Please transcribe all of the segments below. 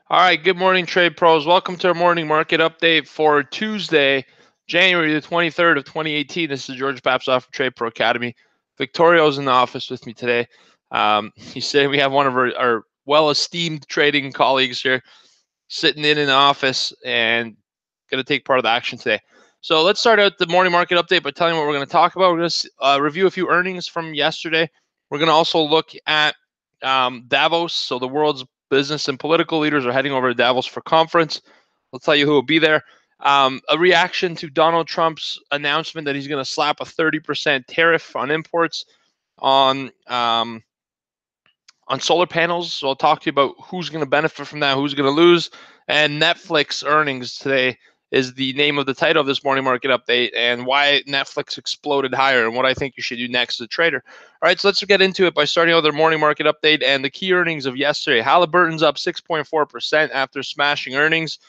All right, good morning, trade pros. Welcome to our morning market update for Tuesday, January the 23rd of 2018. This is George Papsov from Trade Pro Academy. Victorio's in the office with me today. He's saying we have one of our well-esteemed trading colleagues here sitting in the office and going to take part of the action today. So let's start out the morning market update by telling you what we're going to talk about. We're going to review a few earnings from yesterday. We're going to also look at Davos. So the world's business and political leaders are heading over to Davos for conference. I'll tell you who will be there. A reaction to Donald Trump's announcement that he's going to slap a 30% tariff on imports on solar panels. So I'll talk to you about who's going to benefit from that, who's going to lose. And Netflix earnings today is the name of the title of this morning market update, and why Netflix exploded higher and what I think you should do next as a trader. All right, so let's get into it by starting with their morning market update and the key earnings of yesterday. Halliburton's up 6.4% after smashing earnings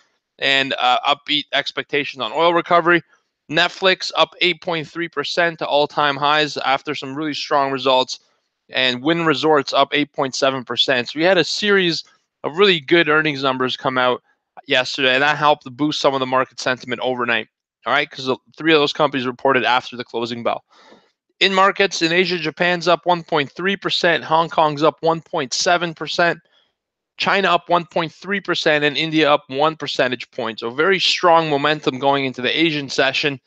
and upbeat expectations on oil recovery. Netflix up 8.3% to all-time highs after some really strong results, and Wynn Resorts up 8.7%. So we had a series of really good earnings numbers come out yesterday, and that helped to boost some of the market sentiment overnight. All right, because three of those companies reported after the closing bell. In markets, in Asia, Japan's up 1.3%, Hong Kong's up 1.7%, China up 1.3%, and India up 1 percentage point. So very strong momentum going into the Asian session.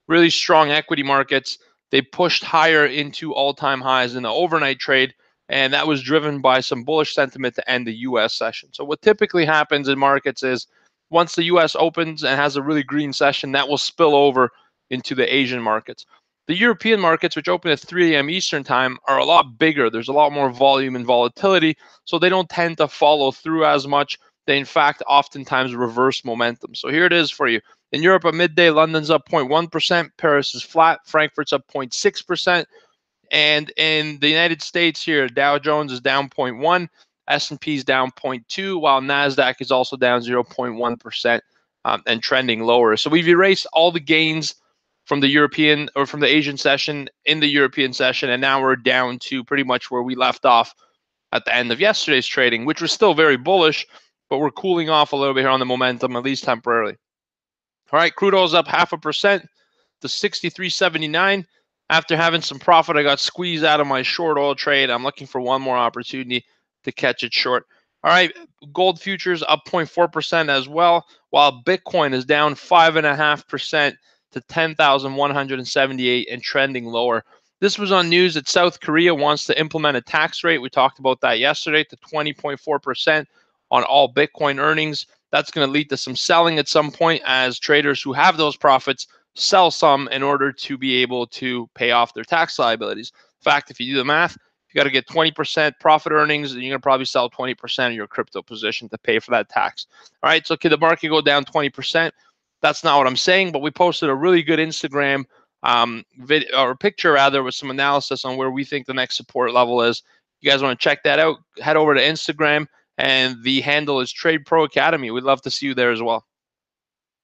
Really strong equity markets. They pushed higher into all-time highs in the overnight trade, and that was driven by some bullish sentiment to end the U.S. session. So what typically happens in markets is once the U.S. opens and has a really green session, that will spill over into the Asian markets. The European markets, which open at 3 a.m. Eastern time, are a lot bigger. There's a lot more volume and volatility, so they don't tend to follow through as much. They, in fact, oftentimes reverse momentum. So here it is for you. In Europe at midday, London's up 0.1%, Paris is flat, Frankfurt's up 0.6%, and in the United States here, Dow Jones is down 0.1%, S&P is down 0.2%, while NASDAQ is also down 0.1% and trending lower. So we've erased all the gains from the European or from the Asian session in the European session, and now we're down to pretty much where we left off at the end of yesterday's trading, which was still very bullish, but we're cooling off a little bit here on the momentum, at least temporarily. All right, crude oil's up 0.5% to 63.79. After having some profit, I got squeezed out of my short oil trade. I'm looking for one more opportunity to catch it short. All right, gold futures up 0.4% as well, while Bitcoin is down 5.5% to 10,178 and trending lower. This was on news that South Korea wants to implement a tax rate. We talked about that yesterday, to 20.4% on all Bitcoin earnings. That's going to lead to some selling at some point as traders who have those profits sell some in order to be able to pay off their tax liabilities. In fact, if you do the math, you got to get 20% profit earnings, and you're going to probably sell 20% of your crypto position to pay for that tax. All right, so could the market go down 20%? That's not what I'm saying, but we posted a really good Instagram video or picture rather with some analysis on where we think the next support level is. You guys want to check that out? Head over to Instagram, and the handle is Trade Pro Academy. We'd love to see you there as well.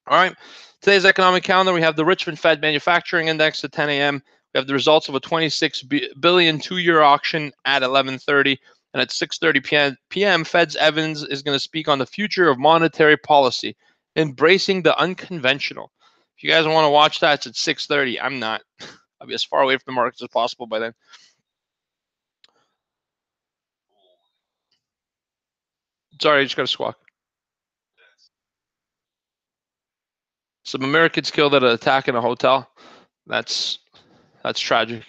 All right, today's economic calendar, we have the Richmond Fed Manufacturing Index at 10 a.m. We have the results of a 26 billion two-year auction at 11:30, and at 6:30 p.m. Fed's Evans is going to speak on the future of monetary policy, embracing the unconventional. If you guys want to watch that, it's at 6:30. I'm not. I'll be as far away from the markets as possible by then. Sorry, I just got to squawk. Some Americans killed at an attack in a hotel. That's tragic.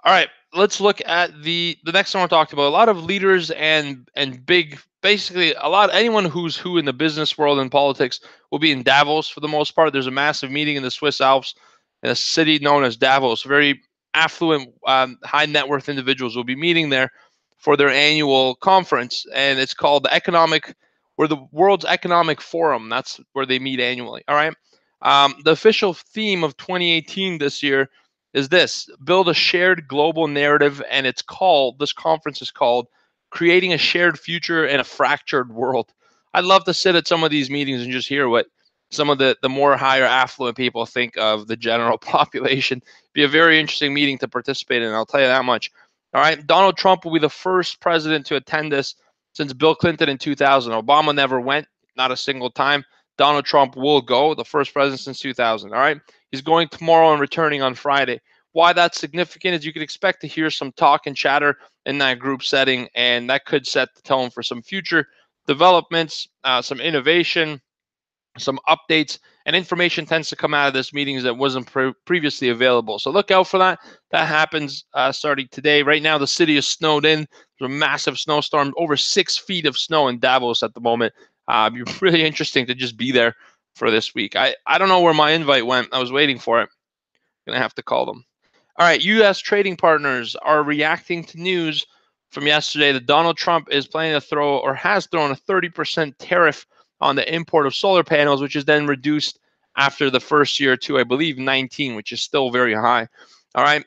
All right, let's look at the next one we're talking about. A lot of leaders and big, basically anyone who's who in the business world and politics will be in Davos for the most part. There's a massive meeting in the Swiss Alps in a city known as Davos. Very affluent, high net worth individuals will be meeting there for their annual conference, and it's called the World's Economic Forum. That's where they meet annually. All right. The official theme of 2018 this year is this: build a shared global narrative, and this conference is called Creating a Shared Future in a Fractured World. I'd love to sit at some of these meetings and just hear what some of the more higher affluent people think of the general population. Be a very interesting meeting to participate in, I'll tell you that much. All right, Donald Trump will be the first president to attend this since Bill Clinton in 2000. Obama never went. not a single time. Donald Trump will go, the first president since 2000. All right. He's going tomorrow and returning on Friday. Why that's significant is you could expect to hear some talk and chatter in that group setting, and that could set the tone for some future developments, some innovation, some updates, and information tends to come out of this meetings that wasn't previously available. So look out for that. That happens starting today. Right now, the city is snowed in. There's a massive snowstorm, over 6 feet of snow in Davos at the moment. It'd be really interesting to just be there for this week. I don't know where my invite went. I was waiting for it. Gonna have to call them. All right, U.S. trading partners are reacting to news from yesterday that Donald Trump is planning to throw, or has thrown, a 30% tariff on the import of solar panels, which is then reduced after the first year to, I believe, 19, which is still very high. All right,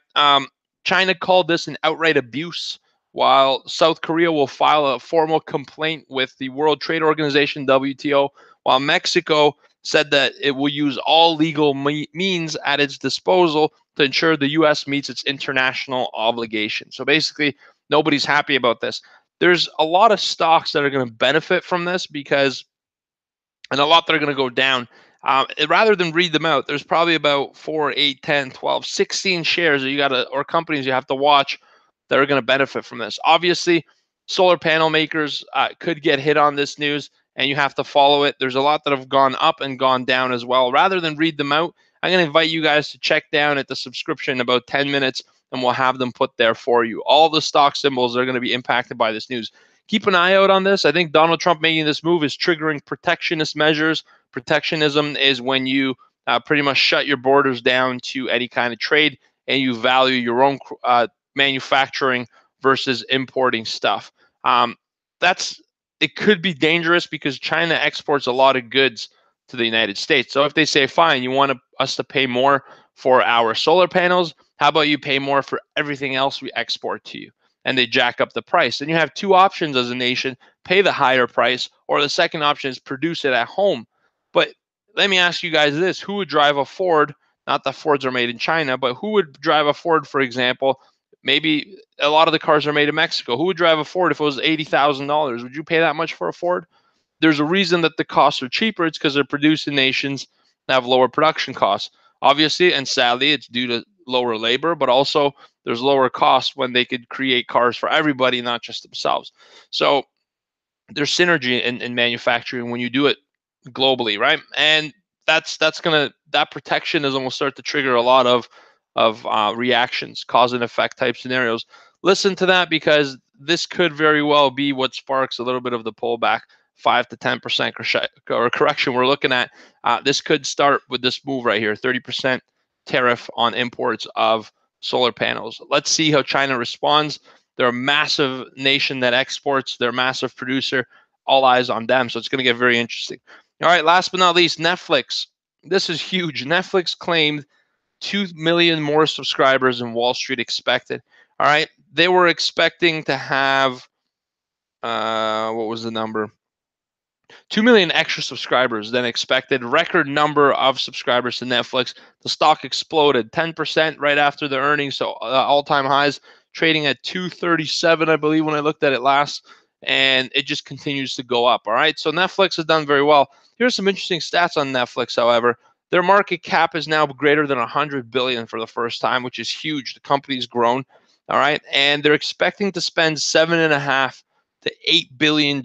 China called this an outright abuse, while South Korea will file a formal complaint with the World Trade Organization, WTO, while Mexico said that it will use all legal means at its disposal to ensure the U.S. meets its international obligations. So basically, nobody's happy about this. There's a lot of stocks that are going to benefit from this and a lot that are going to go down. Rather than read them out, there's probably about 4, 8, 10, 12, 16 shares that you got to, or companies you have to watch that are going to benefit from this. Obviously, solar panel makers could get hit on this news, and you have to follow it. There's a lot that have gone up and gone down as well. Rather than read them out, I'm going to invite you guys to check down at the subscription in about 10 minutes, and we'll have them put there for you. All the stock symbols are going to be impacted by this news. Keep an eye out on this. I think Donald Trump making this move is triggering protectionist measures. Protectionism is when you pretty much shut your borders down to any kind of trade, and you value your own manufacturing versus importing stuff. It could be dangerous because China exports a lot of goods to the United States. So if they say, fine, you want us to pay more for our solar panels, how about you pay more for everything else we export to you? And they jack up the price. And you have two options as a nation: pay the higher price, or the second option is produce it at home. But let me ask you guys this: who would drive a Ford? Not that Fords are made in China, but who would drive a Ford, for example? Maybe a lot of the cars are made in Mexico. Who would drive a Ford if it was $80,000? Would you pay that much for a Ford? There's a reason that the costs are cheaper. It's because they're produced in nations that have lower production costs. Obviously, and sadly, it's due to lower labor, but also there's lower costs when they could create cars for everybody, not just themselves. So there's synergy in manufacturing when you do it globally, right? And that protectionism will start to trigger a lot of reactions, cause and effect type scenarios. Listen to that, because this could very well be what sparks a little bit of the pullback, 5 to 10% or correction we're looking at. This could start with this move right here, 30% tariff on imports of solar panels. Let's see how China responds. They're a massive nation that exports. They're a massive producer. All eyes on them. So it's going to get very interesting. All right, last but not least, Netflix. This is huge. Netflix claimed 2 million more subscribers than Wall Street expected. All right, they were expecting to have, what was the number? 2 million extra subscribers than expected. Record number of subscribers to Netflix. The stock exploded 10% right after the earnings, so all-time highs, trading at 237, I believe, when I looked at it last, and it just continues to go up. All right, so Netflix has done very well. Here's some interesting stats on Netflix, however. Their market cap is now greater than 100 billion for the first time, which is huge. The company's grown, all right, and they're expecting to spend $7.5 to $8 billion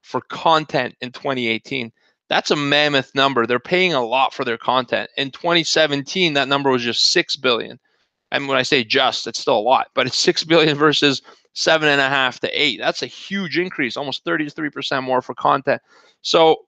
for content in 2018. That's a mammoth number. They're paying a lot for their content. In 2017, that number was just 6 billion. And when I say just, it's still a lot, but it's 6 billion versus 7.5 to 8. That's a huge increase, almost 33% more for content. So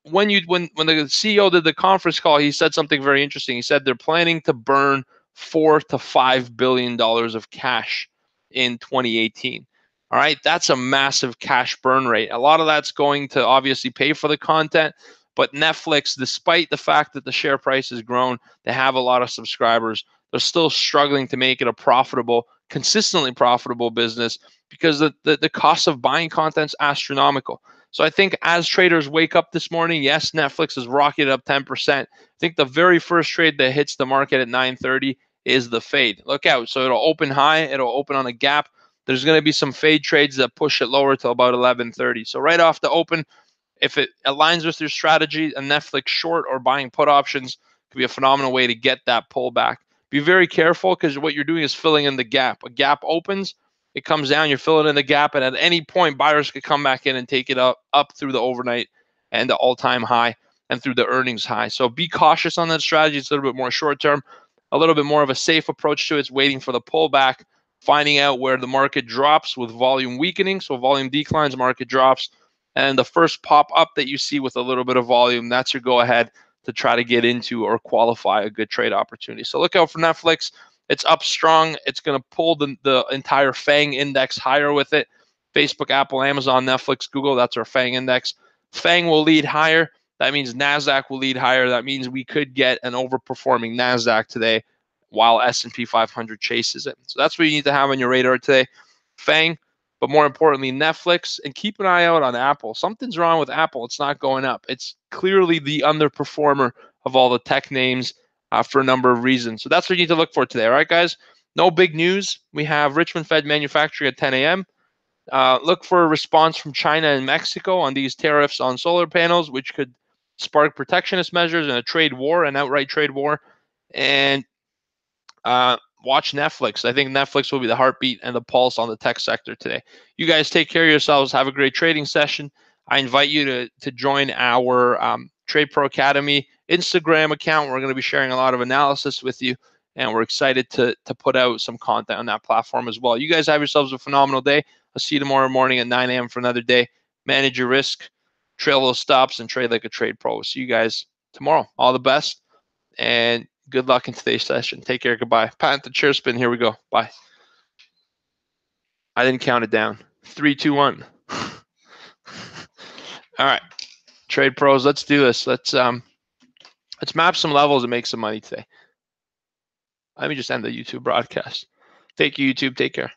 when the CEO did the conference call, he said something very interesting. He said they're planning to burn $4 to $5 billion of cash in 2018. All right, that's a massive cash burn rate. A lot of that's going to obviously pay for the content, but Netflix, despite the fact that the share price has grown, they have a lot of subscribers, they're still struggling to make it a profitable, consistently profitable business, because the cost of buying content is astronomical. So I think as traders wake up this morning, yes, Netflix is rocketed up 10%. I think the very first trade that hits the market at 9:30 is the fade. Look out. So it'll open high, it'll open on a gap. There's going to be some fade trades that push it lower to about 11:30. So right off the open, if it aligns with your strategy, a Netflix short or buying put options could be a phenomenal way to get that pullback. Be very careful, because what you're doing is filling in the gap. A gap opens, it comes down, you're filling in the gap, and at any point, buyers could come back in and take it up through the overnight and the all-time high and through the earnings high. So be cautious on that strategy. It's a little bit more short-term, a little bit more of a safe approach to it. It's waiting for the pullback, finding out where the market drops with volume weakening. So volume declines, market drops, and the first pop up that you see with a little bit of volume, that's your go ahead to try to get into or qualify a good trade opportunity. So look out for Netflix. It's up strong. It's going to pull the entire FANG index higher with it. Facebook, Apple, Amazon, Netflix, Google, that's our FANG index. FANG will lead higher. That means NASDAQ will lead higher. That means we could get an overperforming NASDAQ today while S&P 500 chases it. So that's what you need to have on your radar today. FANG, but more importantly, Netflix, and keep an eye out on Apple. Something's wrong with Apple. It's not going up. It's clearly the underperformer of all the tech names for a number of reasons. So that's what you need to look for today. All right, guys? No big news. We have Richmond Fed manufacturing at 10 a.m. Look for a response from China and Mexico on these tariffs on solar panels, which could spark protectionist measures and a trade war, an outright trade war. And watch Netflix. I think Netflix will be the heartbeat and the pulse on the tech sector today. You guys take care of yourselves. Have a great trading session. I invite you to join our TRADEPRO Academy Instagram account. We're going to be sharing a lot of analysis with you, and we're excited to put out some content on that platform as well. You guys have yourselves a phenomenal day. I'll see you tomorrow morning at 9 a.m. for another day. Manage your risk, trail those stops, and trade like a trade pro. We'll see you guys tomorrow. All the best, and good luck in today's session. Take care. Goodbye. Patent the chair spin. Here we go. Bye. I didn't count it down. 3, 2, 1. All right, trade pros. Let's do this. Let's map some levels and make some money today. Let me just end the YouTube broadcast. Thank you, YouTube. Take care.